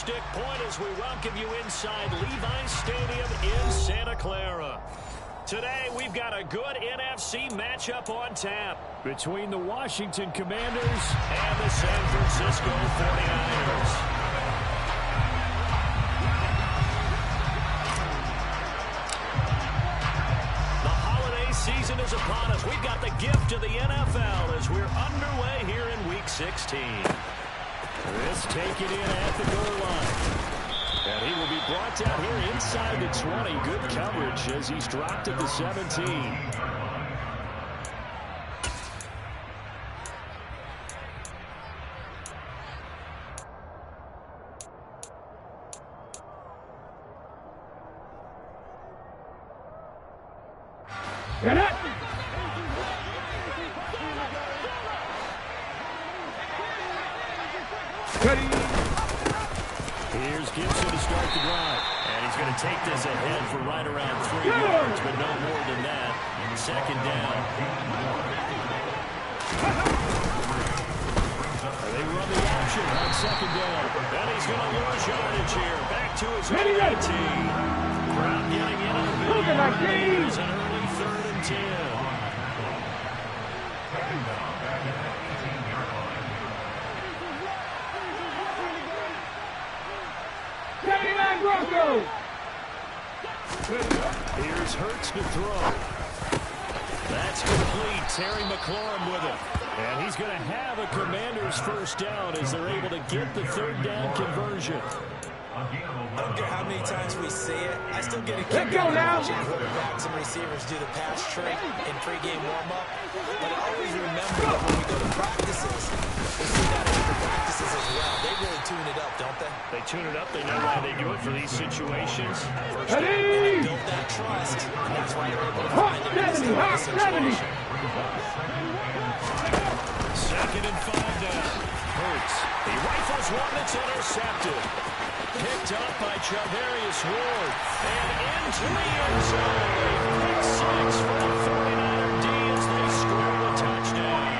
stick point as we welcome you inside Levi's Stadium in Santa Clara. Today, we've got a good NFC matchup on tap between the Washington Commanders and the San Francisco 49ers. Season is upon us. We've got the gift of the NFL as we're underway here in Week 16. This taken in at the goal line. And he will be brought down here inside the 20. Good coverage as he's dropped at the 17. Get it! Ready. Here's Gibson to start the drive. And he's going to take this ahead for right around 3 yards, but no more than that. Second down. They run the option on second down. And he's going to lose yardage here. Back to his own 19. Crowd getting in on the video. Here's an early 3rd and 10. Here's Hurts to throw. That's complete. Terry McLaurin with it. And he's going to have a Commander's first down as they're able to get the 3rd down conversion. I don't care how many times we see it. I still get a kick out of watching quarterbacks and receivers do the pass trick in pregame warm-up. But I always remember that when we go to practices, we see that after practices as well. They really tune it up, don't they? They tune it up. They know why they do it for these situations. First down. And they build that trust. And that's why they're able to find the best in the situation. 2nd and 5 now. Hurts. He rifles one that's intercepted. Picked up by Charvarius Ward. And into the end zone. Pick 6 for the 49er D as they score the touchdown.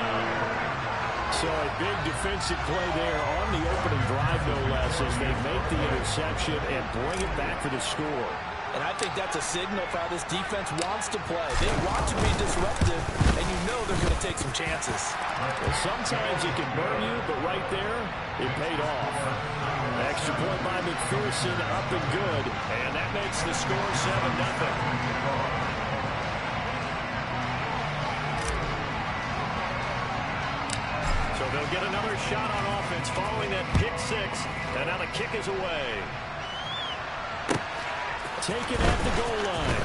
So a big defensive play there on the opening drive, no less, as they make the interception and bring it back for the score. And I think that's a signal for how this defense wants to play. They want to be disruptive, and you know they're going to take some chances. Well, sometimes it can burn you, but right there, it paid off. Extra point by McPherson, up and good, and that makes the score 7-0. So they'll get another shot on offense following that pick 6, and now the kick is away. Taken at the goal line.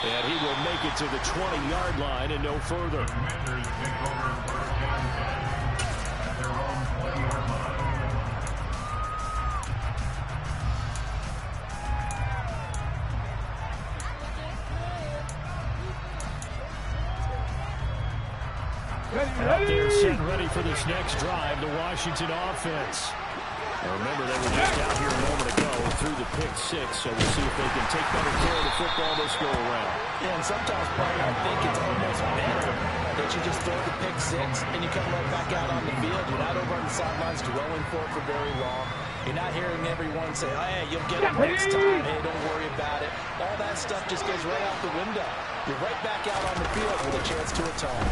And he will make it to the 20-yard line and no further. Out there set ready for this next drive, the Washington offense. Remember, they were just out here a moment ago through the pick 6, so we'll see if they can take better care of the football this go-around. Yeah, and sometimes, Brian, I think it's almost better that you just throw the pick 6 and you come right back out on the field. You're not over on the sidelines dwelling for it for very long. You're not hearing everyone say, oh, hey, you'll get it next time. Hey, don't worry about it. All that stuff just goes right out the window. You're right back out on the field with a chance to atone.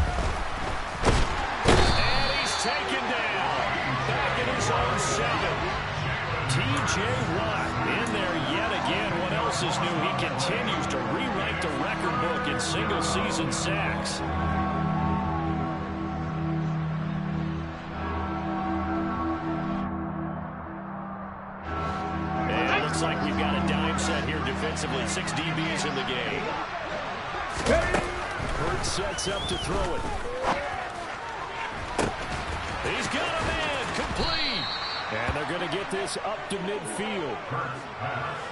And he's taken down. Back in his own 7. T.J. Watt in there yet again. What else is new? He continues to rewrite the record book in single-season sacks. And it looks like we've got a dime set here defensively. 6 DBs in the game. Hurts sets up to throw it. He's got a man, complete. And they're going to get this up to midfield.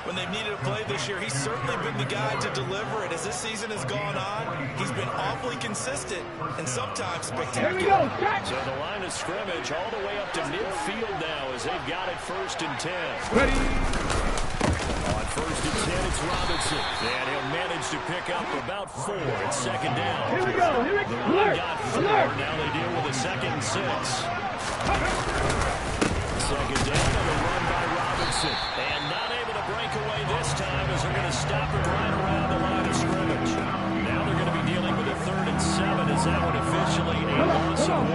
When they've needed a play this year, he's certainly been the guy to deliver it. As this season has gone on, he's been awfully consistent and sometimes spectacular. So the line of scrimmage all the way up to midfield now as they've got it 1st and 10. Ready. On 1st and 10, it's Robinson. And he'll manage to pick up about 4 at 2nd down. Here we go. Here we go. Alert. Got 4. Alert. Now they deal with a 2nd and 6. second down on the run by Robinson. And not able to break away this time as they're going to stop it right around the line of scrimmage. Now they're going to be dealing with a 3rd and 7 as that one officially a loss of 1.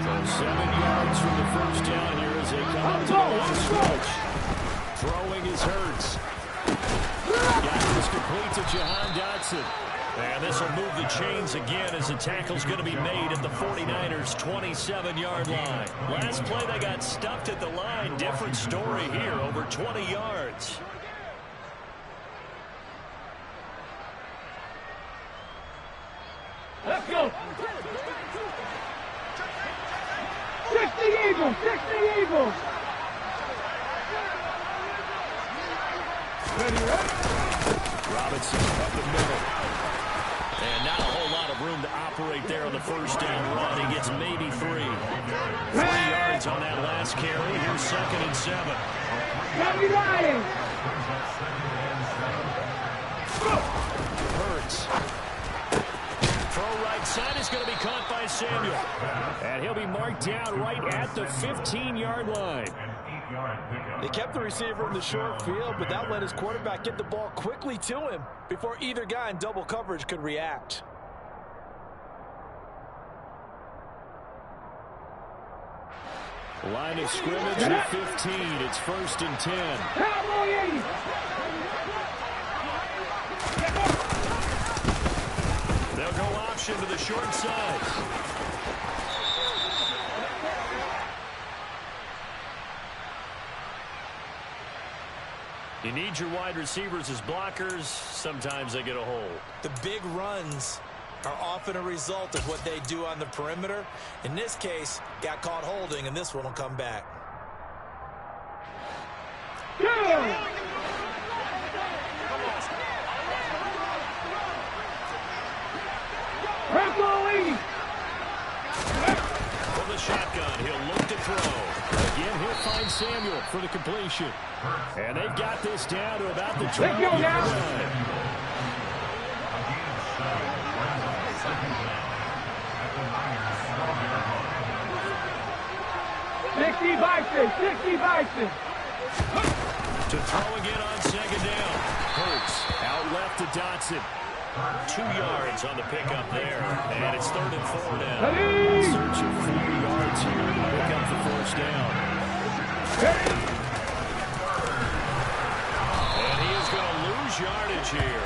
So 7 yards from the first down here as they come up to the line of scrimmage. Throwing is Hurts. Got this complete to Jahan Dotson. And this will move the chains again as the tackle's going to be made at the 49ers' 27-yard line. Last play, they got stuffed at the line. Different story here, over 20 yards. Let's go. 60 Eagles, 60 Eagles. Robinson up the middle. And not a whole lot of room to operate there on the first down run. He gets maybe 3. 3 yards on that last carry. Here's 2nd and 7. Got me riding. Hurts. Throw right side is going to be caught by Samuel. And he'll be marked down right at the 15-yard line. They kept the receiver in the short field, but that let his quarterback get the ball quickly to him before either guy in double coverage could react. Line of scrimmage at 15. It's 1st and 10. They'll go option to the short side. You need your wide receivers as blockers. Sometimes they get a hold. The big runs are often a result of what they do on the perimeter. In this case, got caught holding, and this one will come back. From the shotgun, he'll look to throw. Again, he'll find Samuel for the completion. And they've got this down to about the 12-yard line. To throw again on 2nd down. Hurts out left to Dotson. 2 yards on the pickup there. And it's 3rd and 4 now. Searching 4 yards here to pick up the first down. And he is going to lose yardage here.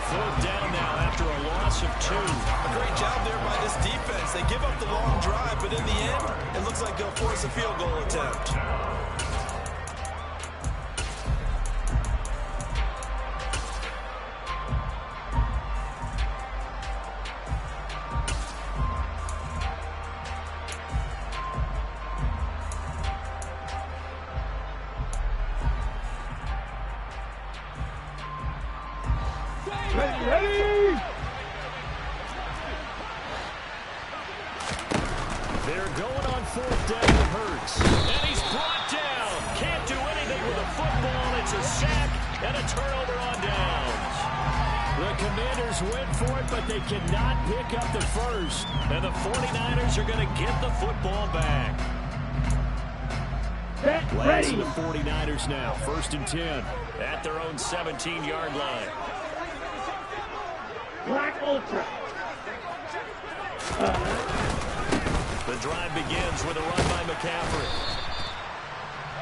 4th down now after a loss of 2. A great job there by this defense. They give up the long drive, but in the end, it looks like they'll force a field goal attempt. They're going on 4th down to Hurts. And he's brought down. Can't do anything with a football. It's a sack and a turnover on downs. The Commanders went for it, but they cannot pick up the first. And the 49ers are going to get the football back. Last of the 49ers now. 1st and 10 at their own 17-yard line. Black Ultra. The drive begins with a run by McCaffrey.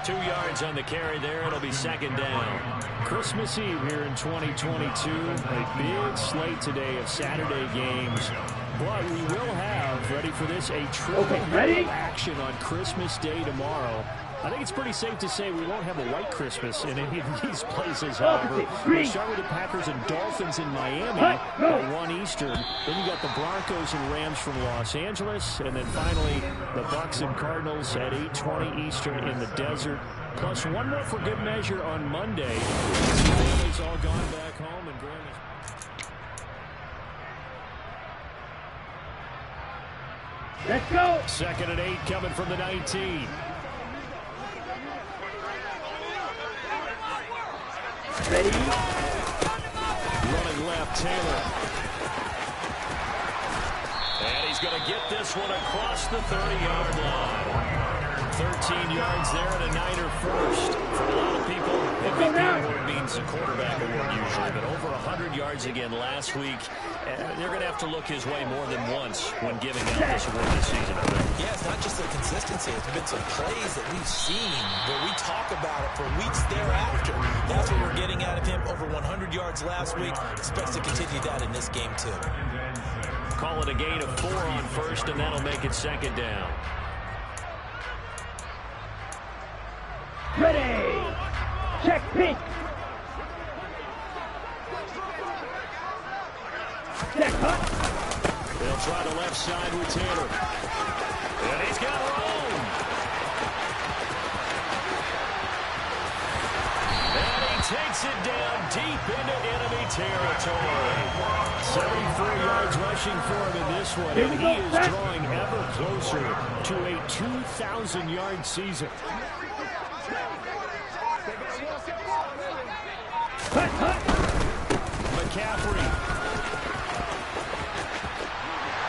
2 yards on the carry there. It'll be 2nd down. Christmas Eve here in 2022. A big slate today of Saturday games. But we will have, ready for this, a triple action on Christmas Day tomorrow. I think it's pretty safe to say we won't have a white Christmas in any of these places, however. We'll start with the Packers and Dolphins in Miami at 1 Eastern. Then you got the Broncos and Rams from Los Angeles. And then finally, the Bucs and Cardinals at 8:20 Eastern in the desert. Plus one more for good measure on Monday. The family's all gone back home and Grandma's... Let's go. 2nd and 8 coming from the 19. Ready? Running left, Taylor. And he's going to get this one across the 30-yard line. 13 yards there and a Niner first. For a lot of people, MVP award means a quarterback award usually, but over 100 yards again last week. They're going to have to look his way more than once when giving out this award this season, I think. Yeah, it's not just the consistency. It's been some plays that we've seen where we talk about it for weeks thereafter. That's what we're getting out of him. Over 100 yards last week. Expects to continue that in this game, too. Call it a gain of 4 on first, and that'll make it second down. Ready. Check peak. Check hut. They'll try the left side with Taylor. And he's got room. And he takes it down deep into enemy territory. 74 yards rushing for him in this one, and he is drawing ever closer to a 2,000-yard season. McCaffrey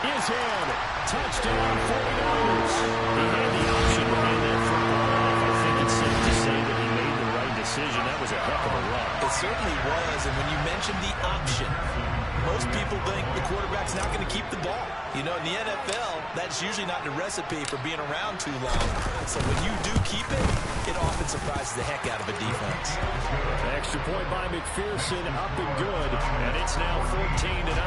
is in. Touchdown 49ers. He had the option behind that football. I think it's safe to say that he made the right decision. That was a heck of a run. It certainly was, and when you mentioned the option, most people think the quarterback's not going to keep the ball. You know, in the NFL, that's usually not the recipe for being around too long. So when you do keep it, it often surprises the heck out of a defense. Extra point by McPherson, up and good, and it's now 14-0.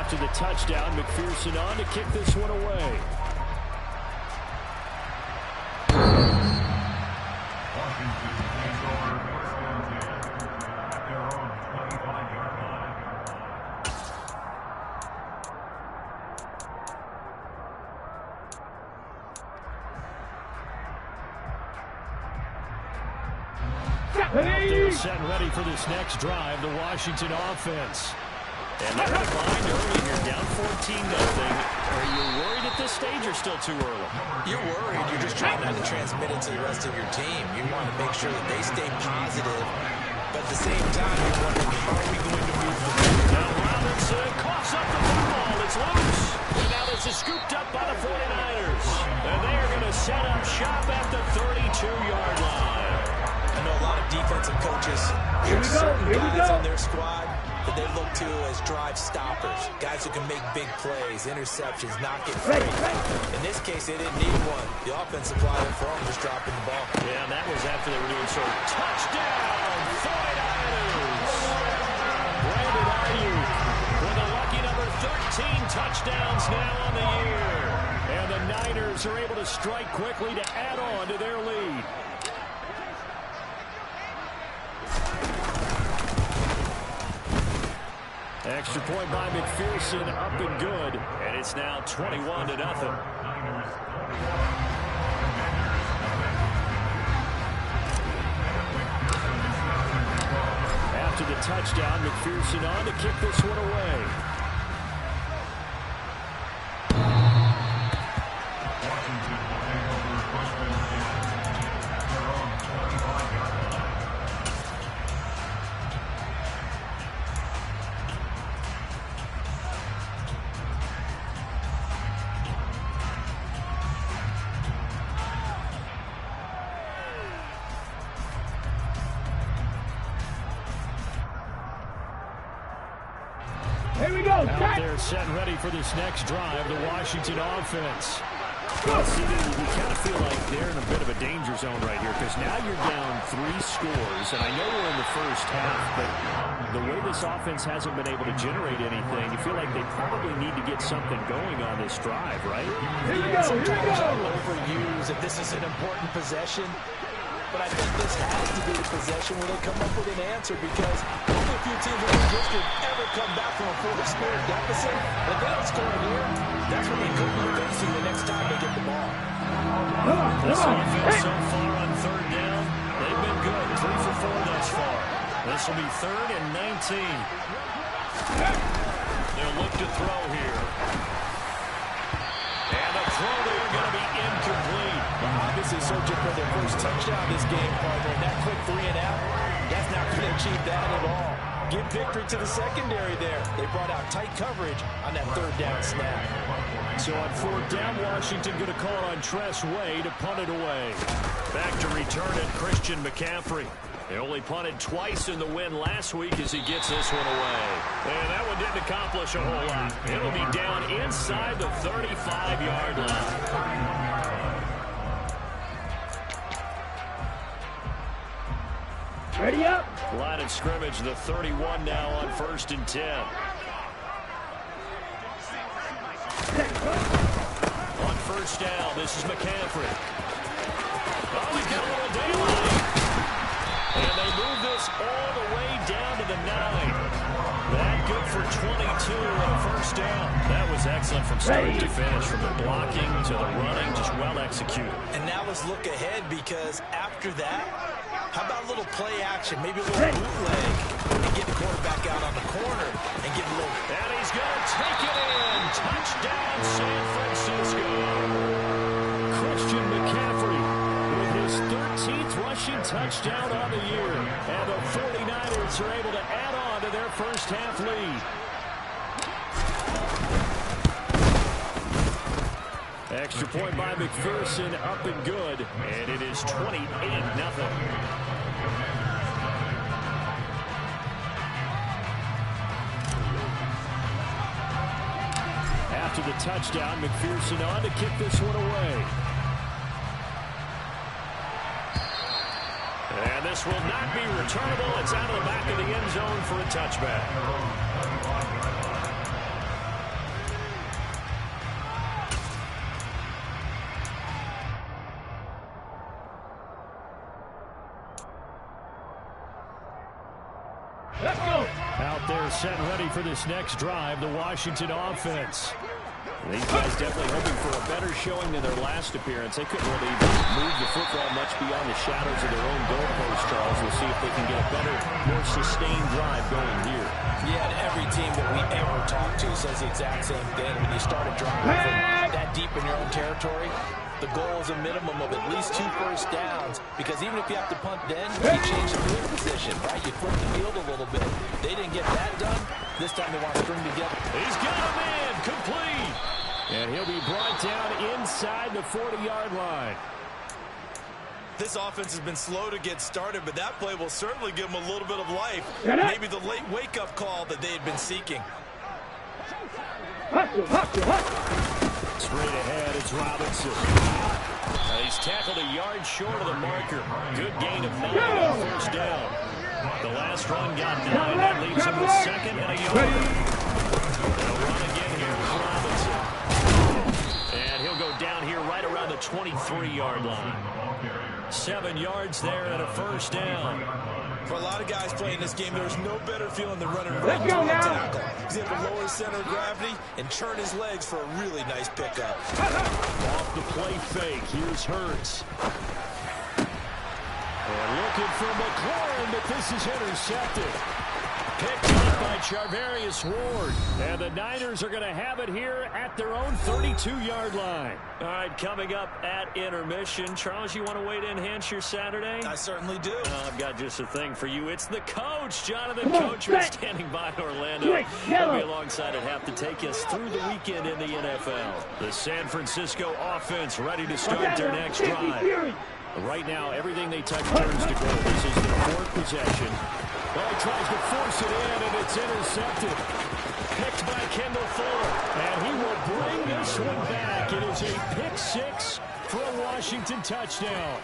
After the touchdown, McPherson on to kick this one away. They're set and ready for this next drive, the Washington offense. And they're behind early here, down 14-0. Are you worried at this stage or still too early? You're worried. You're just trying not to transmit it to the rest of your team. You want to make sure that they stay positive, but at the same time, you're wondering, how are we going to move the ball? Now Robinson coughs up the football. It's loose. And now this is scooped up by the 49ers. And they are going to set up shop at the 32-yard line. I know a lot of defensive coaches, there's certain guys on their squad that they look to as drive stoppers, guys who can make big plays, interceptions, not get free. In this case, they didn't need one. The offense supplied it for them, just dropping the ball. Yeah, and that was after they were doing so. Touchdown, 49ers! Brandon Ayuk with a lucky number 13 touchdowns now on the year. And the Niners are able to strike quickly to add on to their lead. Extra point by McPherson, up and good. And it's now 21-0. After the touchdown, McPherson on to kick this one away. Here we go. Out there set and ready for this next drive, the Washington offense. See, you kind of feel like they're in a bit of a danger zone right here because now you're down 3 scores, and I know we're in the first half, but the way this offense hasn't been able to generate anything, you feel like they probably need to get something going on this drive, right? Here we go. Sometimes I'll overuse if this is an important possession, but I think this has to be the possession where they come up with an answer because only a few teams in the district ever come back from a 4-score deficit. And if they don't score here, that's what they could be facing the next time they get the ball. This offense so far on third down, they've been good. 3 for 4 thus far. This will be 3rd and 19. They'll look to throw here. And the throw there going to be incomplete. Obviously searching for their first touchdown this game, partner. And that quick 3 and out, that's not going to achieve that at all. Give victory to the secondary there. They brought out tight coverage on that third down snap. So on fourth down, Washington going to call on Tress Way to punt it away. Back to return it, Christian McCaffrey. They only punted twice in the win last week as he gets this one away. And that one didn't accomplish a whole lot. It'll be down inside the 35-yard line. Ready up. Line of scrimmage, the 31 now on 1st and 10. On first down, this is McCaffrey. Oh, he's got a little daylight. And they move this all the way down to the 9. That good for 22 on a first down. That was excellent from start to finish, from the blocking to the running, just well executed. And now let's look ahead, because after that, how about a little play action, maybe a little bootleg, and get the quarterback out on the corner and give a little. And he's going to take it in. Touchdown, San Francisco. Christian McCaffrey with his 13th rushing touchdown on the year. And the 49ers are able to add on to their first half lead. Extra point by McPherson, up and good. And it is 28-0. After the touchdown, McPherson on to kick this one away. And this will not be returnable. It's out of the back of the end zone for a touchback. Let's go. Out there set ready for this next drive, the Washington offense. These guys definitely hoping for a better showing than their last appearance. They couldn't really move the football much beyond the shadows of their own goalpost, Charles. We'll see if they can get a better, more sustained drive going here. Yeah, and every team that we ever talk to says the exact same thing. When you start a drive from that deep in your own territory, the goal is a minimum of at least 2 first downs, because even if you have to punt then, you change the field position, right? You flip the field a little bit. They didn't get that done. This time they want to string together. He's got a man, complete. And he'll be brought down inside the 40-yard line. This offense has been slow to get started, but that play will certainly give them a little bit of life. Maybe the late wake-up call that they had been seeking. Hustle, hustle, hustle. Straight ahead, it's Robinson. He's tackled a yard short of the marker. Good gain of 9 on first down. The last run got 9. That leaves him with 2nd and a yard. They'll run again here with Robinson. And he'll go down here right around the 23-yard line. 7 yards there and a first down. For a lot of guys playing this game, there's no better feeling than running Let's right go to a now. tackle. He's able to lower his center of gravity and turn his legs for a really nice pickup. Off the play fake, here's Hurts. And looking for McLaurin, but this is intercepted. Picked up by Charvarius Ward. And the Niners are going to have it here at their own 32-yard line. All right, coming up at intermission. Charles, you want to wait to enhance your Saturday? I certainly do. I've got just a thing for you. It's the coach, Jonathan Coachman, standing by in Orlando. He'll be alongside at half to take us through the weekend in the NFL. The San Francisco offense ready to start their next drive. Right now, everything they touch turns to gold. This is their 4th possession. Well, he tries to force it in, and it's intercepted. Picked by Kendall Fuller, and he will bring this one back. It is a pick 6 for a Washington touchdown.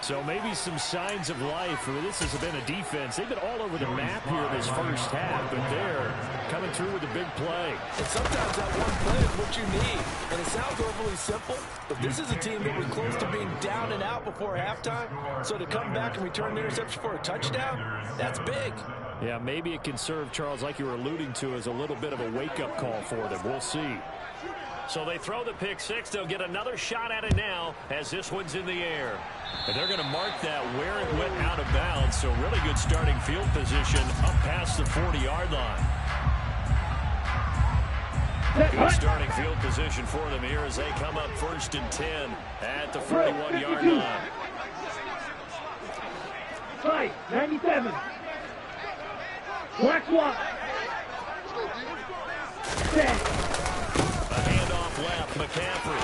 So maybe some signs of life. This has been a defense. They've been all over the map here in this first half, but they're coming through with a big play. And sometimes that one play is what you need. And it sounds overly simple, but this is a team that was close to being down and out before halftime. So to come back and return the interception for a touchdown, that's big. Yeah, maybe it can serve, Charles, like you were alluding to, as a little bit of a wake-up call for them. We'll see. So they throw the pick 6. They'll get another shot at it now as this one's in the air. And they're going to mark that where it went out of bounds. So really good starting field position up past the 40-yard line. Good starting field position for them here as they come up 1st and 10 at the 41-yard line. Fight, 97. Black one. Set. A handoff left, McCaffrey.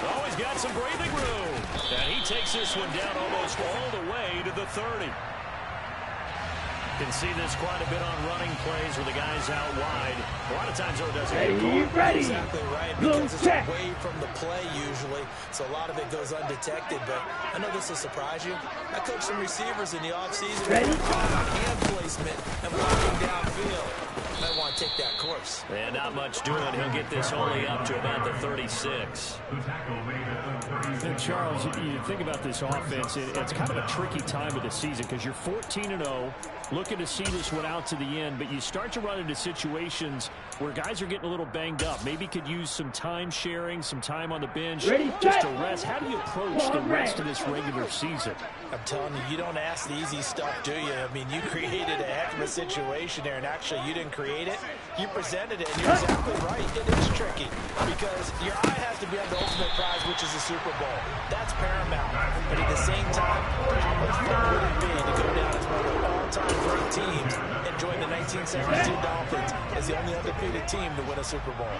Oh, he's got some breathing room. And he takes this one down almost all the way to the 30. Can see this quite a bit on running plays with the guys out wide. A lot of times, though, it doesn't get caught. Ready. Exactly right, because it's away from the play usually, so a lot of it goes undetected. But I know this will surprise you. I coached some receivers in the offseason. Ready. Hand placement and blocking downfield. Might want to take that course. And not much doing. He'll get this only up to about the 36. And Charles, you think about this offense, it's kind of a tricky time of the season because you're 14-0, looking to see this one out to the end, but you start to run into situations where guys are getting a little banged up. Maybe could use some time sharing, some time on the bench, just to rest. How do you approach the rest of this regular season? I'm telling you, you don't ask the easy stuff, do you? I mean, you created a heck of a situation there, and actually you didn't create it. You presented it, and you're exactly right. It is tricky because your eye has to be on the ultimate prize, which is the Super Bowl. That's paramount. But at the same time, how much fun would it be to go down as one of the all-time great teams and join the 1972 Dolphins as the only undefeated team to win a Super Bowl?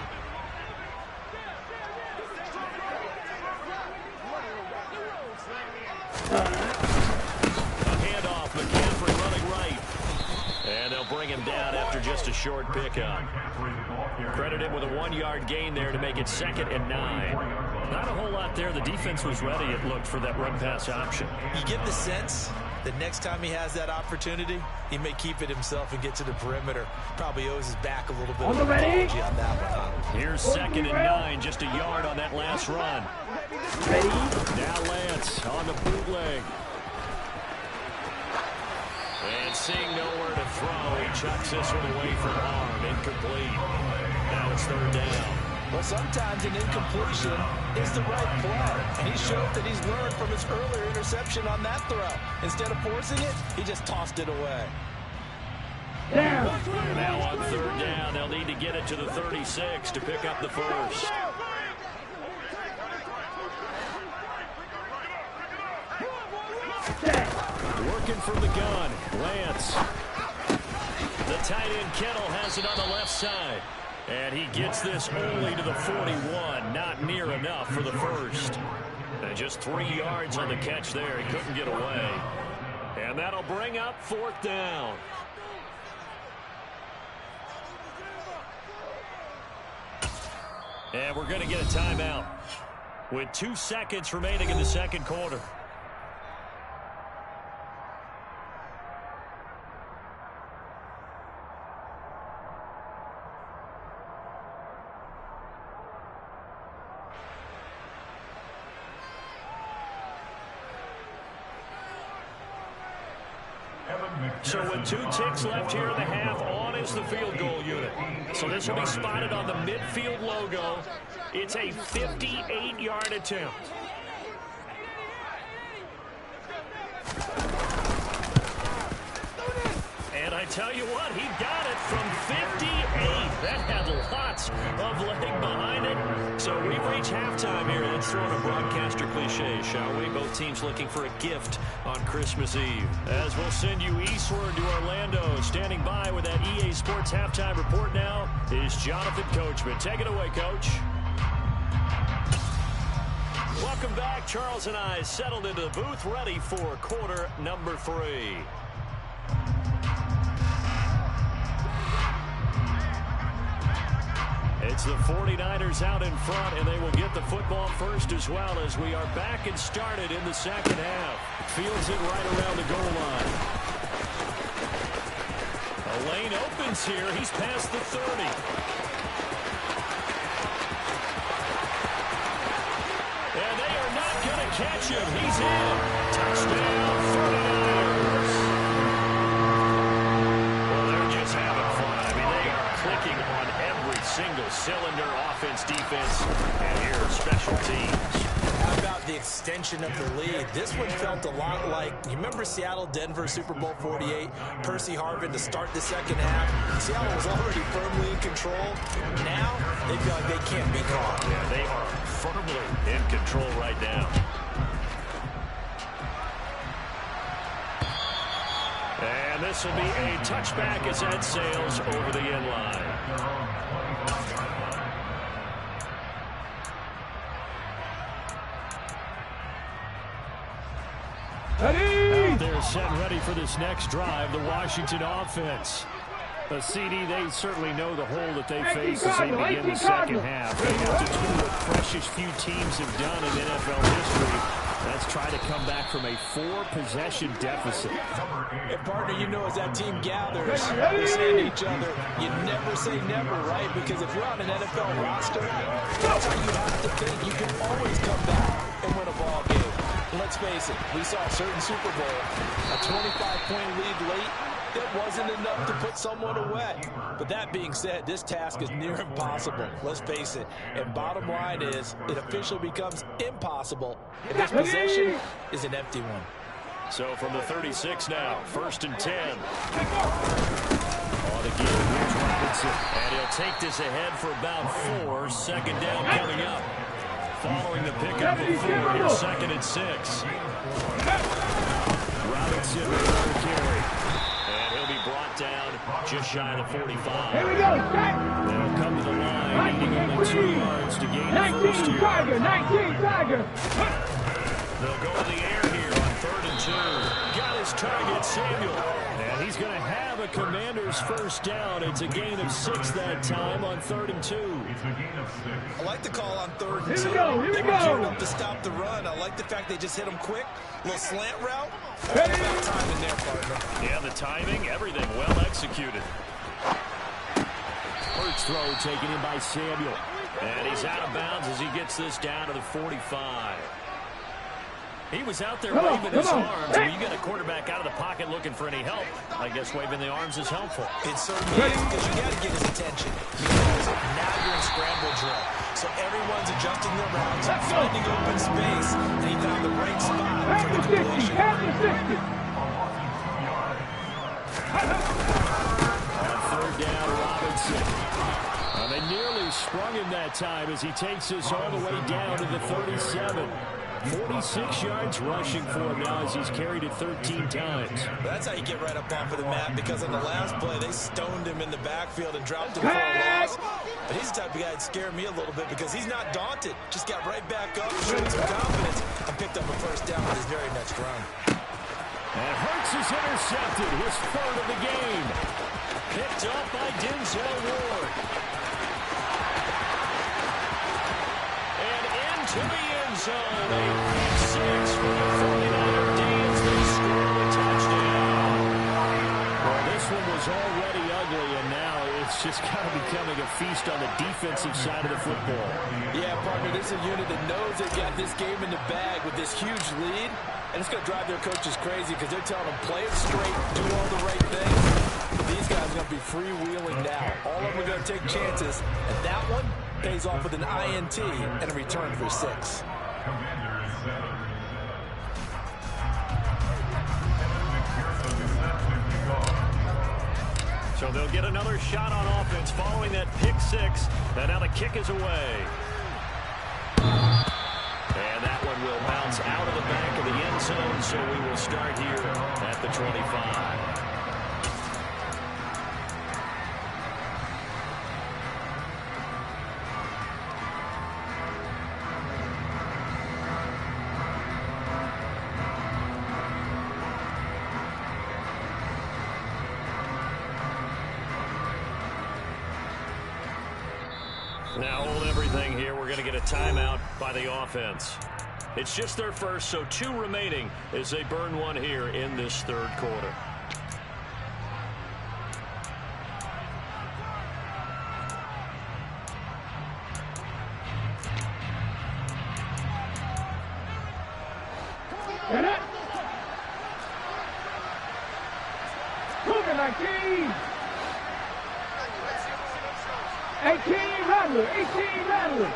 A handoff, McCaffrey running right. And they'll bring him down after just a short pickup. Credit him with a 1-yard gain there to make it 2nd and 9. Not a whole lot there. The defense was ready, it looked, for that run-pass option. You get the sense that next time he has that opportunity, he may keep it himself and get to the perimeter. Probably owes his back a little bit of apology on that one, huh? Here's 2nd and 9, just a yard on that last run. Ready. Now Lance on the bootleg. And seeing nowhere to throw, he chucks this one away from arm. Incomplete. Now it's 3rd down. Well, sometimes an incompletion is the right play. And he showed that he's learned from his earlier interception on that throw. Instead of forcing it, he just tossed it away. Down. Now on 3rd down, they'll need to get it to the 36 to pick up the first. Working from the gun, Lance. The tight end Kettle has it on the left side. And he gets this only to the 41. Not near enough for the first. And just 3 yards on the catch there. He couldn't get away. And that'll bring up 4th down. And we're going to get a timeout with 2 seconds remaining in the second quarter. So with 2 ticks left here in the half, on is the field goal unit. So this will be spotted on the midfield logo. It's a 58-yard attempt. And I tell you what, he got it from 58. That had lots of leg behind it. So we've reached halftime here. Let's throw in a broadcaster cliche, shall we? Both teams looking for a gift on Christmas Eve. As we'll send you eastward to Orlando. Standing by with that EA Sports halftime report now is Jonathan Coachman. Take it away, Coach. Welcome back. Charles and I settled into the booth, ready for quarter number 3. It's the 49ers out in front, and they will get the football first as well as we are back and started in the second half. Fields it right around the goal line. A lane opens here. He's past the 30. And they are not going to catch him. He's in. Touchdown, 49ers. Well, they're just having fun. I mean, they are clicking on every single cylinder, offense, defense, and here, special teams. How about the extension of the lead? This one felt a lot like, you remember Seattle-Denver Super Bowl 48? Percy Harvin to start the second half. Seattle was already firmly in control. Now, they feel like they can't be caught. Yeah, they are firmly in control right now. And And this will be a touchback as that sails over the end line. They're set ready for this next drive, the Washington offense. A CD, they certainly know the hole that they face as they begin the second half. They have to do what precious few teams have done in NFL history. Let's try to come back from a 4-possession deficit. And partner, you know, as that team gathers, they say to each other, you never say never, right? Because if you're on an NFL roster, that's how you have to think. You can always come back and win a ball game. Let's face it, we saw a certain Super Bowl, a 25-point lead late. That wasn't enough to put someone away. But that being said, this task is near impossible. Let's face it. And bottom line is, it officially becomes impossible if this possession is an empty one. So from the 36 now, 1st and 10. On the gear, here's Robinson. And he'll take this ahead for about 4. Second down coming up. Following the pickup of 4, here's 2nd and 6. Robinson with another carry. And he'll be brought down just shy of the 45. Here we go, They'll come to the line, needing only 2 yards to gain the first here. 19 Tiger. They'll go in the air here on 3rd and 2. Got his target, Samuel. And he's going to have a Commander's first down. It's a gain of 6 that time on 3rd and 2. I like the call on 3rd and 2. Here we They go. were geared up to stop the run. I like the fact they just hit him quick. A little slant route. All about time in there, partner. Yeah, the timing, everything well executed. First throw taken in by Samuel. And he's out of bounds as he gets this down to the 45. He was out there waving his arms. When you get a quarterback out of the pocket looking for any help, I guess waving the arms is helpful. It certainly is, because you got to get his attention. Because now you're in scramble drill. So everyone's adjusting their routes, finding open space, and he found the right spot for the completion. On 3rd down, Robinson. They nearly sprung him that time as he takes this all the way down to the 37. 46 yards rushing for him now as he's carried it 13 times. That's how you get right up off of the map, because on the last play, they stoned him in the backfield and dropped him for a loss. But he's the type of guy that scared me a little bit because he's not daunted. Just got right back up, showed some confidence, and picked up a first down with his very next run. And Hurts is intercepted, his 3rd of the game. Picked up by Denzel Ward. And into the end zone. A 6 for the 49er Dans. They score a touchdown. Well, this one was already ugly, and now it's just kind of becoming a feast on the defensive side of the football. Yeah, partner, this is a unit that knows they got this game in the bag with this huge lead. And it's going to drive their coaches crazy because they're telling them, play it straight, do all the right things. But these guys are going to be freewheeling now. All of them are going to take chances. And that one pays off with an INT and a return for 6. So they'll get another shot on offense following that pick 6. And now the kick is away. And that one will bounce out of the back of the end zone, so we will start here at the 25. Now hold everything here. We're going to get a timeout by the offense. It's just their first, so 2 remaining as they burn one here in this 3rd quarter. Get it. Move it, 19. 18 Rattler, 18 Rattler.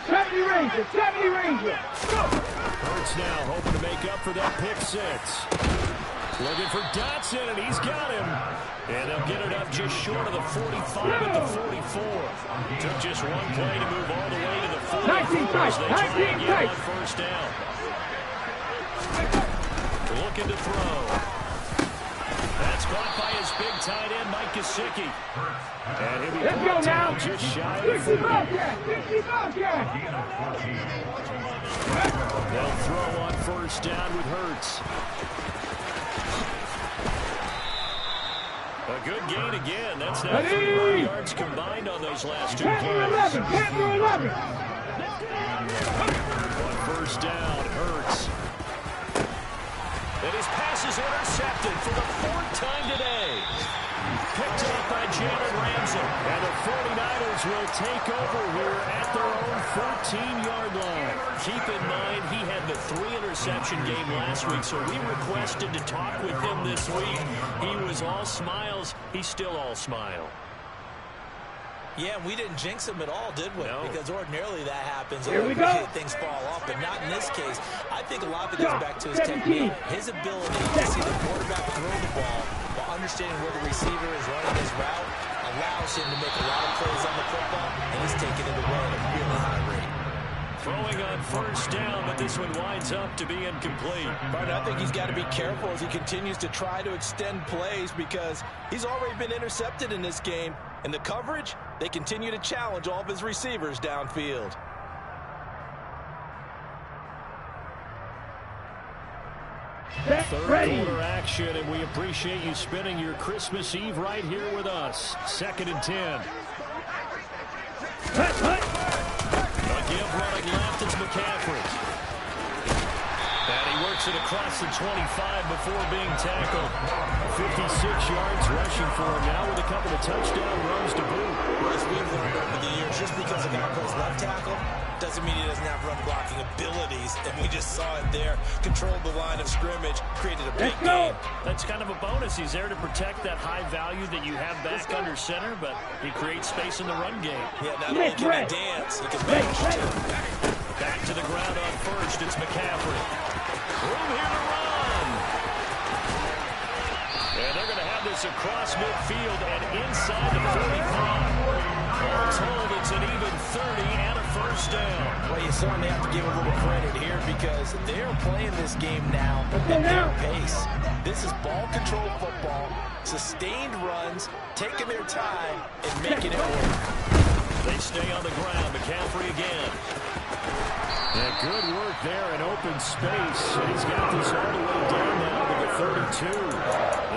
70 Ranger, 70 Ranger. Go. Hurts now hoping to make up for that pick 6. Looking for Dotson, and he's got him. And they'll get it up just short of the 45 at the 44. Took just one play to move all the way to the 44 as they try again on first down. Looking to throw. caught by his big tight end, Mike Gesicki. And he'll be Let's go now. just shy of 60 40. Bobcat. 60 Bobcat. They'll throw on first down with Hurts. A good gain again. That's now 31 yards combined on those last two plays. 10 for 11. On first down, Hurts. And his pass is intercepted for the 4th time today. Picked up by Jalen Ramsey. And the 49ers will take over here at their own 14-yard line. Keep in mind, he had the 3-interception game last week, so we requested to talk with him this week. He was all smiles. He's still all smile. Yeah, we didn't jinx him at all, did we? No. Because ordinarily that happens. Here we go. Things fall off, but not in this case. I think a lot of it goes back to his technique, his ability to see the quarterback throw the ball while understanding where the receiver is running his route allows him to make a lot of plays on the football, and he's taking it away at a really high rate. Throwing on first down, but this one winds up to be incomplete. But I think he's got to be careful as he continues to try to extend plays because he's already been intercepted in this game. And the coverage, they continue to challenge all of his receivers downfield. Third quarter action, and we appreciate you spending your Christmas Eve right here with us. 2nd and 10. A give running left, it's McCaffrey. And he works it across the 25 before being tackled. 56 yards rushing for him now with a couple of touchdown runs to boot. As we've learned over the years, just because a guy plays left tackle doesn't mean he doesn't have run blocking abilities. And we just saw it there. Controlled the line of scrimmage, created a big game. That's kind of a bonus. He's there to protect that high value that you have back under center, but he creates space in the run game. Yeah, not only can he dance, he can manage too. Back to the ground on first. It's McCaffrey. Room here to run. And they're going to have this across midfield and inside the 45. All told, it's an even 30 and a first down. Well, you certainly have to give a little credit here because they're playing this game now at their pace. This is ball control football, sustained runs, taking their time, and making it work. They stay on the ground. McCaffrey again. And good work there in open space. And he's got this all the way down now to the 32.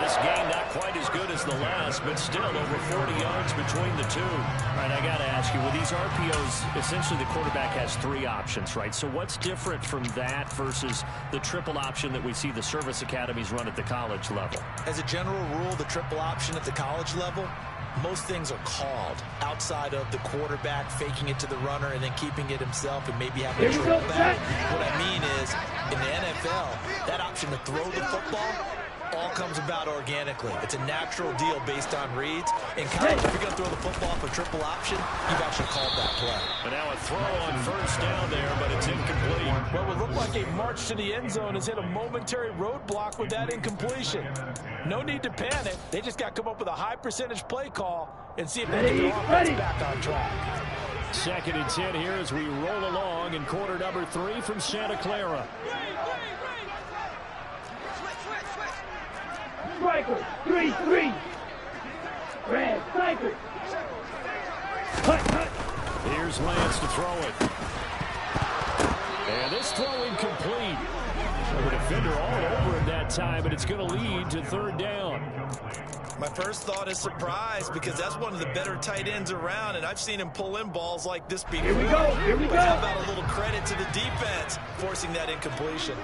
This game not quite as good as the last, but still over 40 yards between the two. All right, I got to ask you, with these RPOs, essentially the quarterback has 3 options, right? So what's different from that versus the triple option that we see the service academies run at the college level? As a general rule, the triple option at the college level, most things are called outside of the quarterback faking it to the runner and then keeping it himself and maybe having a trail back. What I mean is, in the NFL, that option to throw the football all comes about organically. It's a natural deal based on reads. In college, if you're going to throw the football for triple option, you've actually called that play. And now a throw on first down there, but it's incomplete. Well, it looked like a march to the end zone has hit a momentary roadblock with that incompletion. No need to panic. They just got to come up with a high percentage play call and see if they can get the offense back on track. 2nd and 10 here as we roll along in quarter number 3 from Santa Clara. Striker, 3-3. Red, striker. Here's Lance to throw it. And this throw incomplete. The defender all over him that time, and it's going to lead to 3rd down. My first thought is surprise because that's one of the better tight ends around, and I've seen him pull in balls like this before. Here we go, here we But go. how about a little credit to the defense forcing that incompletion?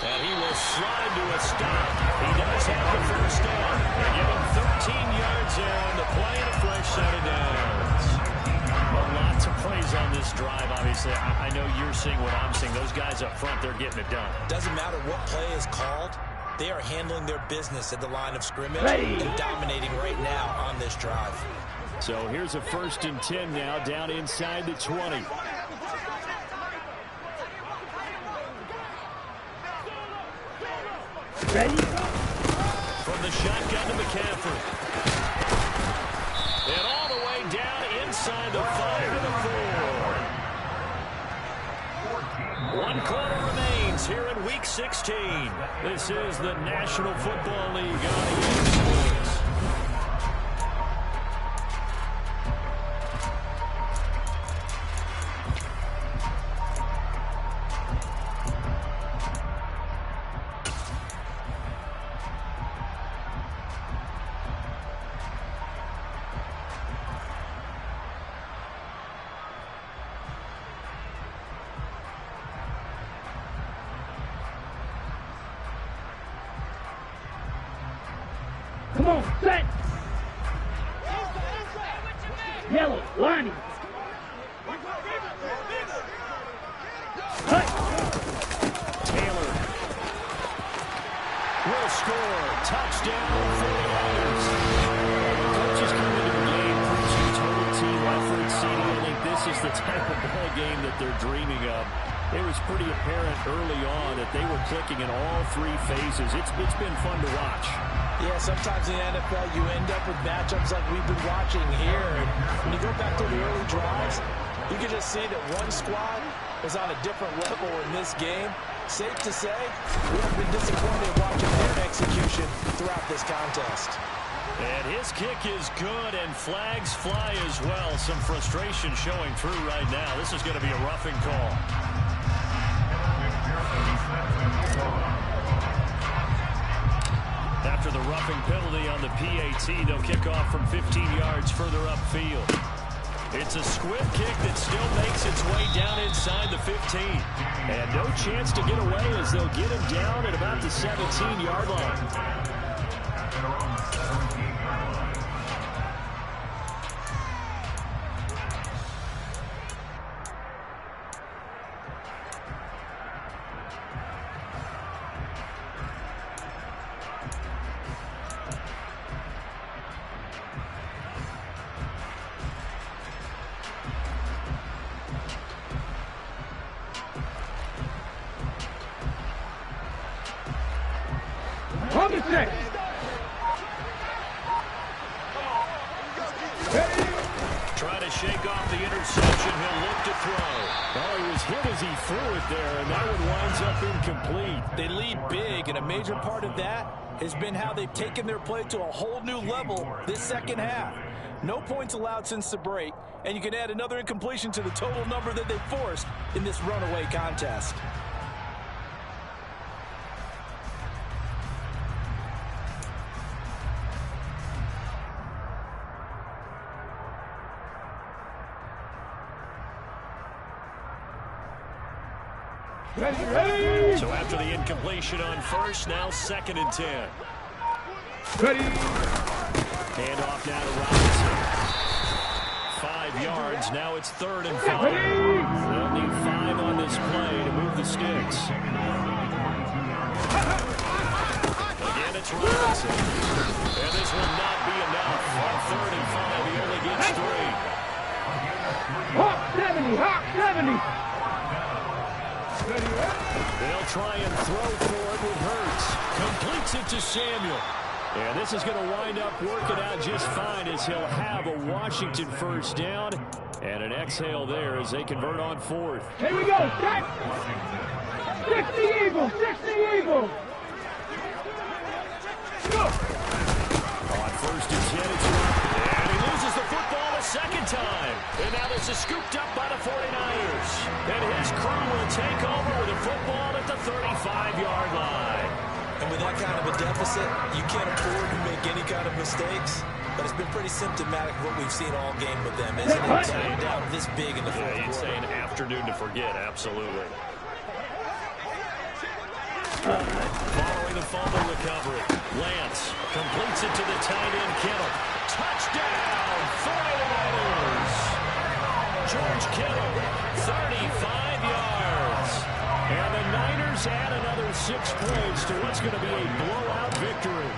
And he will slide to a stop. He does have the first down. They give him 13 yards there on the play and a fresh set of downs. Well, lots of plays on this drive, obviously. I know you're seeing what I'm seeing. Those guys up front, they're getting it done. Doesn't matter what play is called. They are handling their business at the line of scrimmage and dominating right now on this drive. So here's a 1st and 10 now, down inside the 20. Ready? From the shotgun to McCaffrey. And all the way down inside the 5 to the 4. 1 quarter remains here in Week 16. This is the National Football League on EA Sports. Come on, set. Yellow, lining. Cut. Taylor will score. Touchdown for the Niners. Coaches come into the game preaching total team effort, seeing I think this is the type of ball game that they're dreaming of. It was pretty apparent early on that they were clicking in all 3 phases. It's been fun to watch. Yeah, sometimes in the NFL you end up with matchups like we've been watching here. And when you go back to the early drives, you can just see that one squad was on a different level in this game. Safe to say, we have been disappointed watching their execution throughout this contest. And his kick is good, and flags fly as well. Some frustration showing through right now. This is going to be a roughing call. After the roughing penalty on the PAT, they'll kick off from 15 yards further upfield. It's a squib kick that still makes its way down inside the 15. And no chance to get away as they'll get him down at about the 17-yard line. On the set. Try to shake off the interception. He'll look to throw. Oh, he was hit as he threw it there, and that one winds up incomplete. They lead big, and a major part of that has been how they've taken their play to a whole new level this second half. No points allowed since the break, and you can add another incompletion to the total number that they forced in this runaway contest. Ready. So after the incompletion on first, now 2nd and 10. Ready. Handoff now to Robinson. 5 yards. Now it's 3rd and 5. They'll need 5 on this play to move the sticks. Again, it's Robinson. And this will not be enough. On 3rd and 5, he only gets 3. Hawk 70. Hawk 70. They'll try and throw for it with Hurts. Completes it to Samuel. And this is going to wind up working out just fine as he'll have a Washington first down. And an exhale there as they convert on 4th. Here we go. Set. 60 Eagles. 60 Eagles. Go. On 1st and 10, it's Robinson. And he loses the football a second time. And now this is scooped up by the 49ers. And his crew will take over with a football at the 35-yard line. And with that kind of a deficit, you can't afford to make any kind of mistakes. But it's been pretty symptomatic of what we've seen all game with them, isn't it? Tied down this big in the fourth quarter. You'd say an afternoon to forget, absolutely. Following the fumble recovery, Lance completes it to the tight end, Kittle. Touchdown, 49ers! George Kittle, 35 yards. And the Niners add another 6 points to what's going to be a blowout victory.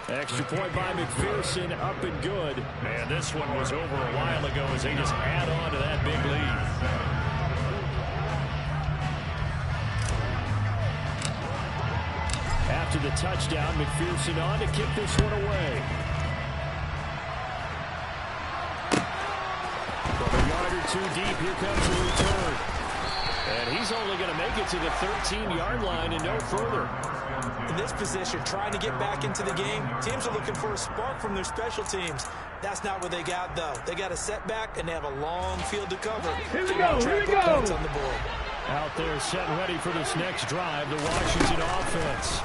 Extra point by McPherson, up and good. And this one was over a while ago as they just add on to that big lead. After the touchdown, McPherson on to kick this one away. too deep. Here comes the return. And he's only going to make it to the 13-yard line and no further. In this position, trying to get back into the game, teams are looking for a spark from their special teams. That's not what they got, though. They got a setback, and they have a long field to cover. Here we go, here we go. Points on the board. Out there set ready for this next drive, the Washington offense.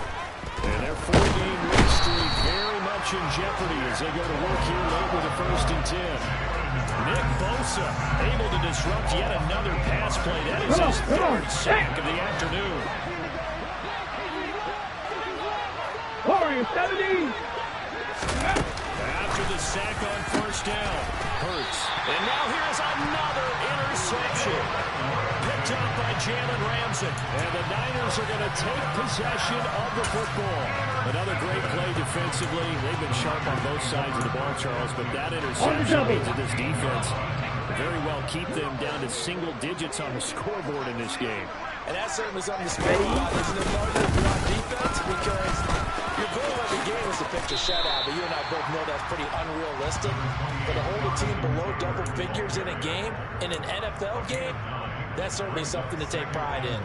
And their 4-game win streak very much in jeopardy as they go to work here late with a 1st and 10. Nick Bosa able to disrupt yet another pass play. That is his 3rd sack of the afternoon. Warriors 70. After the sack on 1st down, Hurts. And now here's another interception. Picked up by Jalen Ramsey. And the Niners are going to take possession of the football. Another great play defensively. They've been sharp on both sides of the ball, Charles, but that interception means that this defense very well keep them down to single digits on the scoreboard in this game. And that's certainly something to score about, isn't it, Martin, if you're on defense? Because your goal of every game is to pitch a shutout, but you and I both know that's pretty unrealistic. But to hold a team below double figures in a game, in an NFL game, that's certainly something to take pride in.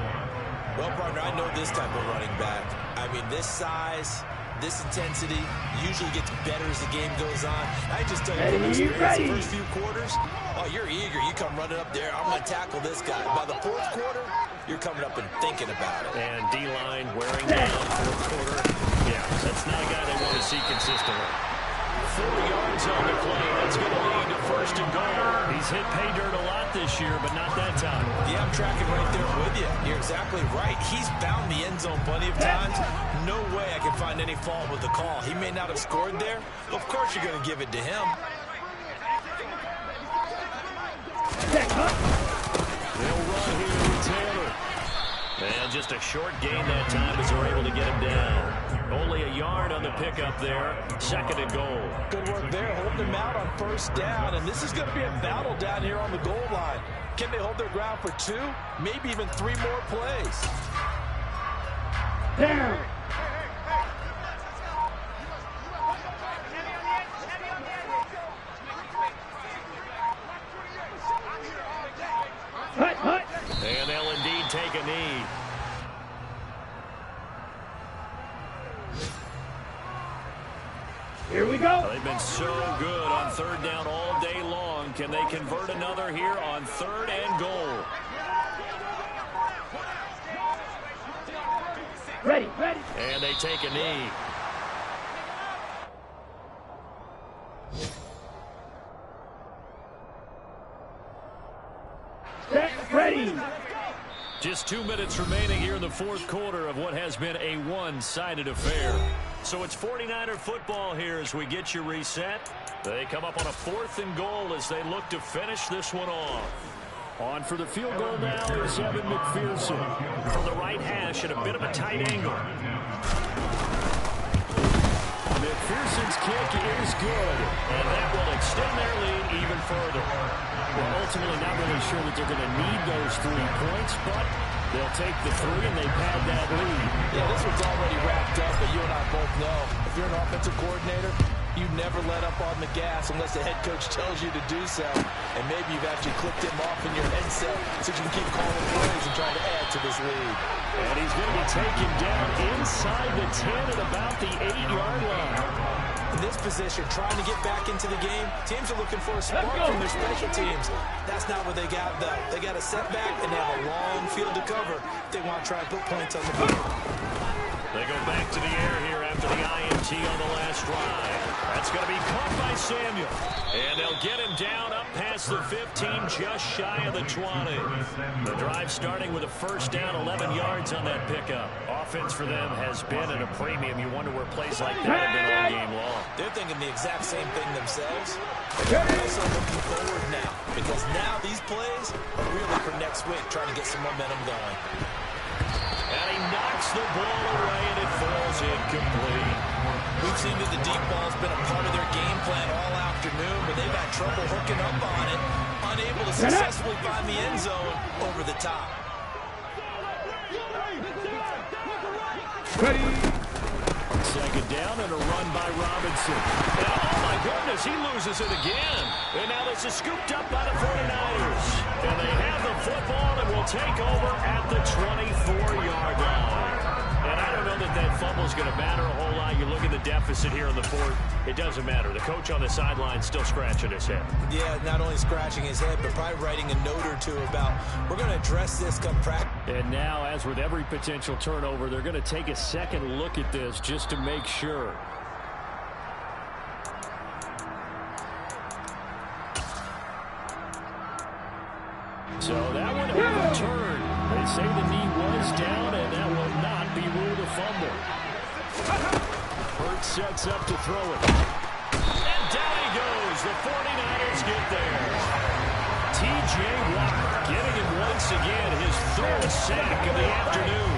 Well, partner, I know this type of running back. I mean, this size, this intensity usually gets better as the game goes on. I just tell you from experience, the first few quarters, oh, you're eager. You come running up there. I'm going to tackle this guy. By the 4th quarter, you're coming up and thinking about it. And D-line wearing down 4th quarter. Yeah, that's not a guy they want to see consistently. 4 yards on the play. That's going to lead to 1st and goal. He's hit pay dirt a lot this year, but not that time. Yeah, I'm tracking right there with you. You're exactly right. He's found the end zone plenty of times. No way I can find any fault with the call. He may not have scored there. Of course you're going to give it to him. They'll run here with Taylor. And just a short gain that time as they're able to get him down. Only a yard on the pickup there. 2nd and goal. Good work there, holding him out on 1st down. And this is going to be a battle down here on the goal line. Can they hold their ground for 2, maybe even 3 more plays? Down. Hut, hut. And they'll indeed take a knee. Here we go. They've been so good on 3rd down all day long. Can they convert another here on 3rd and goal? Ready, ready. And they take a knee. Set, ready. Just 2 minutes remaining here in the 4th quarter of what has been a one-sided affair. So it's 49er football here as we get you reset. They come up on a 4th and goal as they look to finish this one off. On for the field goal now is Evan McPherson from the right hash at a bit of a tight angle. McPherson's kick is good, and that will extend their lead even further. Well, ultimately not really sure that they're going to need those 3 points, but they'll take the 3 and they pad that lead. Yeah, this one's already wrapped up, but you and I both know if you're an offensive coordinator, you never let up on the gas unless the head coach tells you to do so. And maybe you've actually clicked him off in your headset so you can keep calling plays and trying to add to this lead. And he's going to be taken down inside the 10 at about the 8-yard line. In this position, trying to get back into the game, teams are looking for a spark from their special teams. That's not what they got, though. They got a setback, and they have a long field to cover if they want to try and put points on the board. They go back to the air here after the INT on the last drive. That's going to be caught by Samuel. And they'll get him down up past the 15, just shy of the 20. The drive starting with a 1st down, 11 yards on that pickup. Offense for them has been at a premium. You wonder where plays like that have been all game long. They're thinking the exact same thing themselves. But they're also looking forward now, because now these plays are really for next week, trying to get some momentum going. And he knocks the ball away, and it falls incomplete. We've seen that the deep ball's been a part of their game plan all afternoon, but they've had trouble hooking up on it, unable to successfully find the end zone over the top. Ready. 2nd down and a run by Robinson. And oh my goodness, he loses it again. And now this is scooped up by the 49ers. And they have the football and will take over at the 24-yard line. And I don't know that fumble is going to matter a whole lot. You look at the deficit here in the fourth. It doesn't matter. The coach on the sideline still scratching his head. Yeah, not only scratching his head, but probably writing a note or two about, we're going to address this come practice. And now, as with every potential turnover, they're going to take a second look at this just to make sure. So that one overturned. They say the knee was down, and that will not be ruled a fumble. Hurts sets up to throw it. And down he goes. The 49ers get there. T.J. Watt getting him once again his third sack of the afternoon.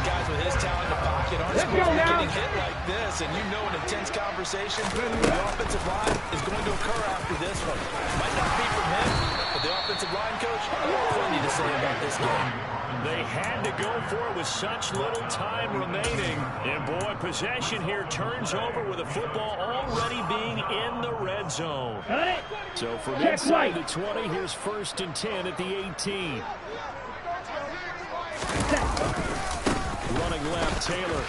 Guys with his talent in the pocket aren't supposed to be getting hit like this, and you know an intense conversation. The offensive line is going to occur after this one. Might not be from him, but the offensive line coach, plenty to say about this game. They had to go for it with such little time remaining. And boy, possession here turns over with the football already being in the red zone. So from inside the 20, here's 1st and 10 at the 18. Running left, Taylor.